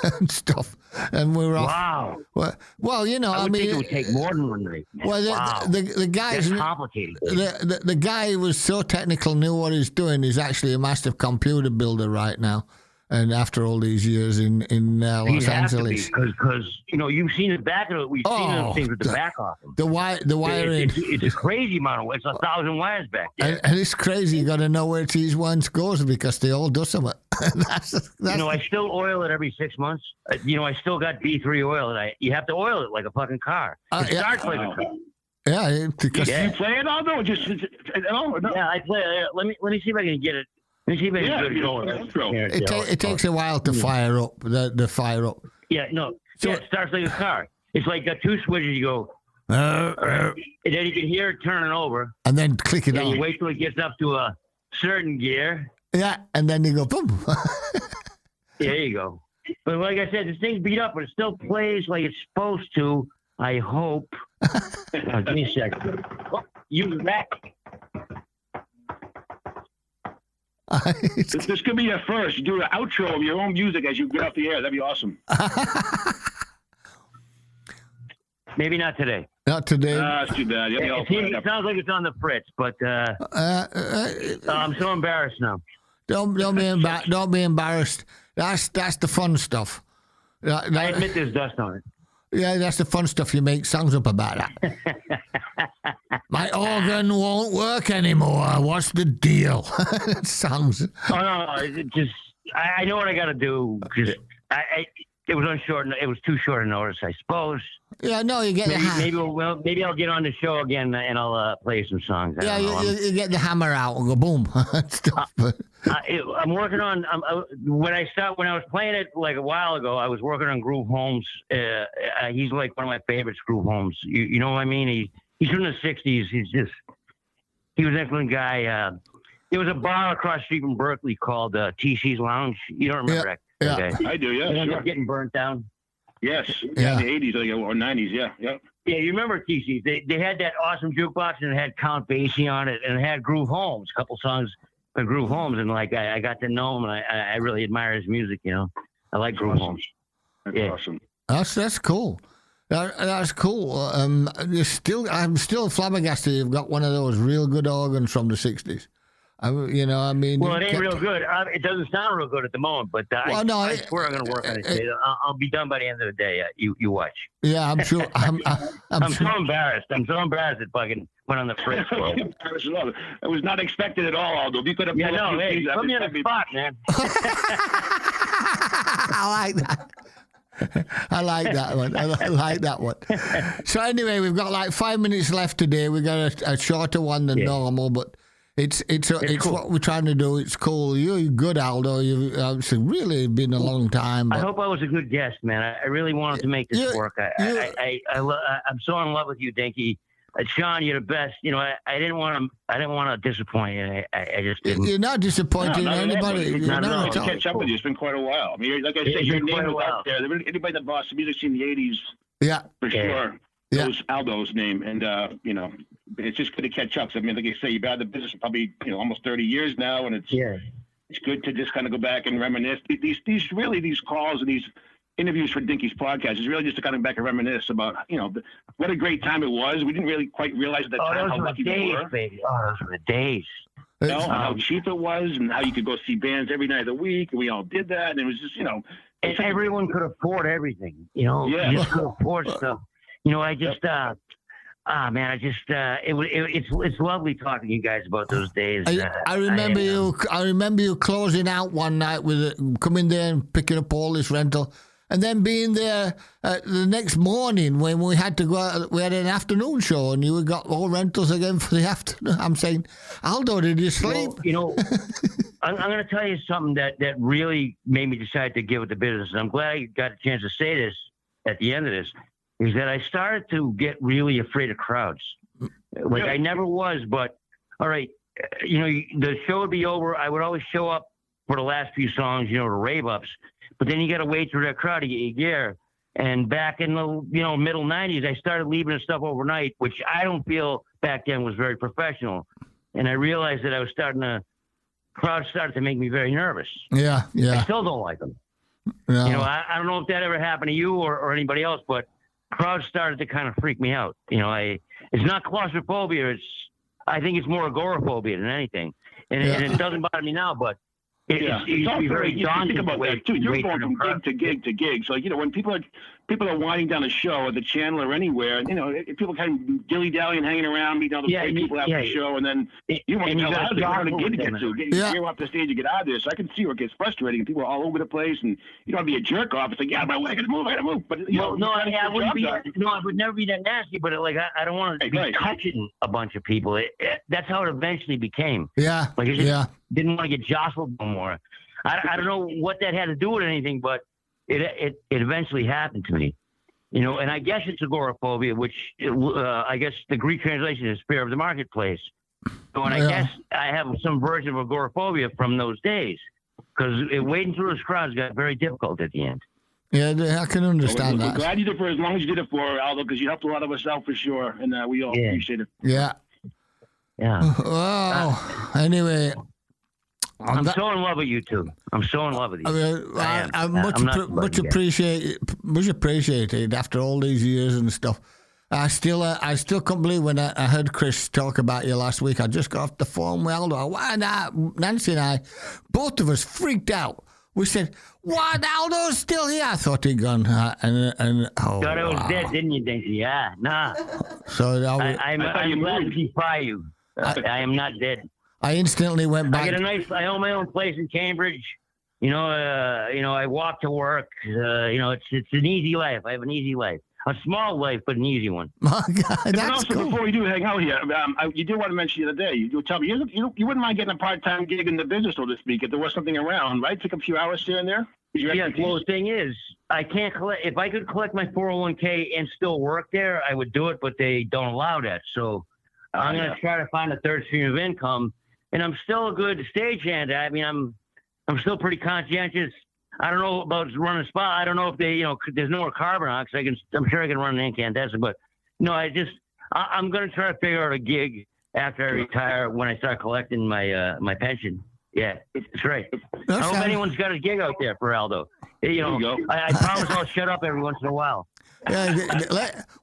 and stuff. And we were off. Wow. Well, I think it would take more than 1 night. Well, the guys, that's complicated. The guy who was so technical, knew what he's doing. He's actually a massive computer builder right now. And after all these years in Los Angeles, because you've seen the back of it. We've seen those things with the back off them. The wiring. It's a crazy amount of. It's 1,000 wires back there. And it's crazy. You got to know where each one goes because they all do something. that's I still oil it every 6 months. I still got B3 oil, and you have to oil it like a fucking car. It starts like a car. Yeah, because you play it, Aldo? No. Yeah, I play it. Let me see if I can get it. Let me see if I can get it going. It takes a while to fire up. The fire up. Yeah, no. So it starts like a car. It's like got two switches. You go, and then you can hear it turning over, and then click it on. And you wait till it gets up to a certain gear. Yeah, and then you go boom. There you go. But like I said, this thing's beat up, but it still plays like it's supposed to. I hope. Give me a second. Oh, you back. This could be your first. You do an outro of your own music as you get off the air. That'd be awesome. Maybe not today. Not today. That's too bad. It sounds like it's on the fritz, but I'm so embarrassed now. Don't be embarrassed. That's the fun stuff. I admit there's dust on it. Yeah, that's the fun stuff. You make songs up about that. My organ won't work anymore. What's the deal? Songs. Oh no! I know what I got to do. It was too short a notice, I suppose. Yeah, no, you get maybe I'll get on the show again and I'll play some songs. You get the hammer out and go boom. Stuff. I'm working on when I was playing it like a while ago. I was working on Groove Holmes. He's like one of my favorites, Groove Holmes. You know what I mean? He's from the '60s. He was an excellent guy. There was a bar across the street from Berkeley called TC's Lounge. You don't remember that? Yeah, okay. I do. Yeah, it ended up getting burnt down. Yes, in the '80s or '90s. Yeah. Yeah, you remember TC's? They had that awesome jukebox and it had Count Basie on it and it had Groove Holmes, a couple songs by Groove Holmes, and like I got to know him and I really admire his music. I like Groove Holmes. That's awesome. That's cool. That's cool. I'm still flabbergasted. You've got one of those real good organs from the '60s. Well, it ain't real good. It doesn't sound real good at the moment, but I swear I'm going to work on it. I'll be done by the end of the day. You watch. Yeah, I'm sure. I'm so embarrassed. I'm so embarrassed it fucking went on the fritz. It was not expected at all, Although you could have. Yeah, no, hey, put me on the spot, man. I like that. I like that one. I like that one. So anyway, we've got like 5 minutes left today. We got a shorter one than normal, but it's cool. What we're trying to do. It's cool. You're good, Aldo. It's really been a long time. I hope I was a good guest, man. I really wanted to make this work. I'm so in love with you, Dinky. Sean, you're the best. I didn't want to disappoint you. I just didn't. You're not disappointing anybody. To catch up with you. It's been quite a while. I mean, like I said, your name was out there. Anybody that bought some music in the '80s, for sure, knows Aldo's name, and it's just good to catch up. So, I mean, like I say, you've been out of the business for probably almost 30 years now, and it's good to just kind of go back and reminisce. These calls and these interviews for Dinky's podcast is really just to kind of back and reminisce about, what a great time it was. We didn't really quite realize at that time how lucky we were. Baby. Oh, those were the days. How cheap it was and how you could go see bands every night of the week. And we all did that. And it was just, and everyone could afford everything, You just could afford stuff. It's lovely talking to you guys about those days. I remember you closing out one night with coming there and picking up all this rental. and then being there the next morning when we had to go out, we had an afternoon show, and you got all rentals again for the afternoon. I'm saying, Aldo, did you sleep? Well, I'm going to tell you something that really made me decide to give it the business, and I'm glad I got a chance to say this at the end of this, is that I started to get really afraid of crowds. Like, I never was, but, all right, the show would be over. I would always show up for the last few songs, the rave-ups. But then you got to wait through that crowd to get your gear. And back in the, middle 90s, I started leaving the stuff overnight, which I don't feel back then was very professional. And I realized that crowds started to make me very nervous. Yeah. I still don't like them. No. I don't know if that ever happened to you or anybody else, but crowds started to kind of freak me out. It's not claustrophobia. I think it's more agoraphobia than anything. And it doesn't bother me now, but it's also very daunting. Think about that too. You're going from gig to gig to gig. So when people are winding down a show at the channel or anywhere, people kind of dilly-dallying, hanging around, meeting other people after the show, and then you want to tell how to gig to get to. Get off the stage and get out of there. So I can see where it gets frustrating. And people are all over the place, and you don't want to be a jerk off. It's like, I gotta move. But I would never be that nasty. But I don't want to be touching a bunch of people. That's how it eventually became. Yeah. Didn't want to get jostled no more. I don't know what that had to do with anything, but it eventually happened to me, and I guess it's agoraphobia, which I guess the Greek translation is fear of the marketplace. So, and I guess I have some version of agoraphobia from those days, because wading through those crowds got very difficult at the end. Yeah, I can understand that. We're glad you did it for as long as you did it for, Aldo, because you helped a lot of us out for sure, and we all appreciate it. Yeah. Well, anyway. I'm so in love with you two. I'm so in love with you. I'm much appreciated after all these years and stuff. I still can't believe when I heard Chris talk about you last week. I just got off the phone with Aldo. Why not? Nancy and I, both of us freaked out. We said, "What? Aldo's still here?" I thought he'd gone. Thought I was dead, didn't you, Dinky? Yeah, nah. So I'm glad to defy you. I am not dead. I instantly went back. I own my own place in Cambridge. I walk to work. It's an easy life. I have an easy life. A small life, but an easy one. Oh, God, that's also, cool. Before we do hang out here, you did want to mention the other day. You tell me you wouldn't mind getting a part-time gig in the business, so to speak, if there was something around, right? Take a few hours here and there. Well, the thing is, I can't collect. If I could collect my 401k and still work there, I would do it, but they don't allow that. So I'm going to try to find a third stream of income. And I'm still a good stagehand. I mean, I'm still pretty conscientious. I don't know about running a spot. I don't know if they, there's no more carbon on, because I'm sure I can run an incandescent. But I'm going to try to figure out a gig after I retire when I start collecting my pension. Yeah, that's right. I hope anyone's got a gig out there for Aldo. I promise I'll shut up every once in a while. Yeah,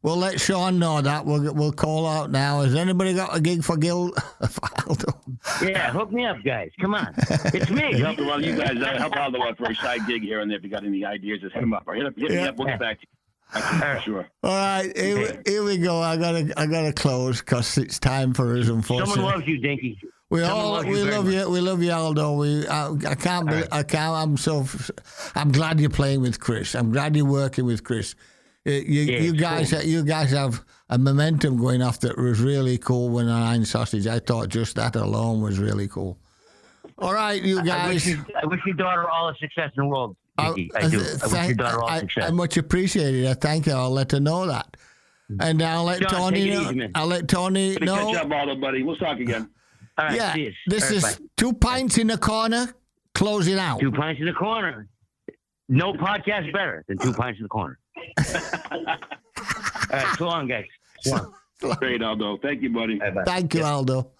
we'll let Sean know that. We'll call out now. Has anybody got a gig for Aldo? Yeah, hook me up, guys. Come on. It's me. You guys help Aldo out for a side gig here and there. If you got any ideas, just hit him up. Or hit me up. We'll get back to you. Sure. All right, here we go. I gotta close because it's time for us. Unfortunately, someone loves you, Dinky. We love you. We love you, Aldo. I can't. I'm glad you're playing with Chris. I'm glad you're working with Chris. You guys have a momentum going off that was really cool when I Iron Sausage. I thought just that alone was really cool. All right, you guys. I wish your daughter all the success in the world. Dinky. I do. I wish your daughter all the success. I much appreciate it. I thank you. I'll let her know that. And I'll let Tony know. I'll let Tony know. Catch up, Aldo, buddy. We'll talk again. All right, yeah, this is 2 Pints in a Corner, closing out. 2 Pints in a Corner. No podcast better than 2 Pints in the Corner. All right, so long, guys. So long. Great, Aldo. Thank you, buddy. Bye-bye. Thank you, Aldo.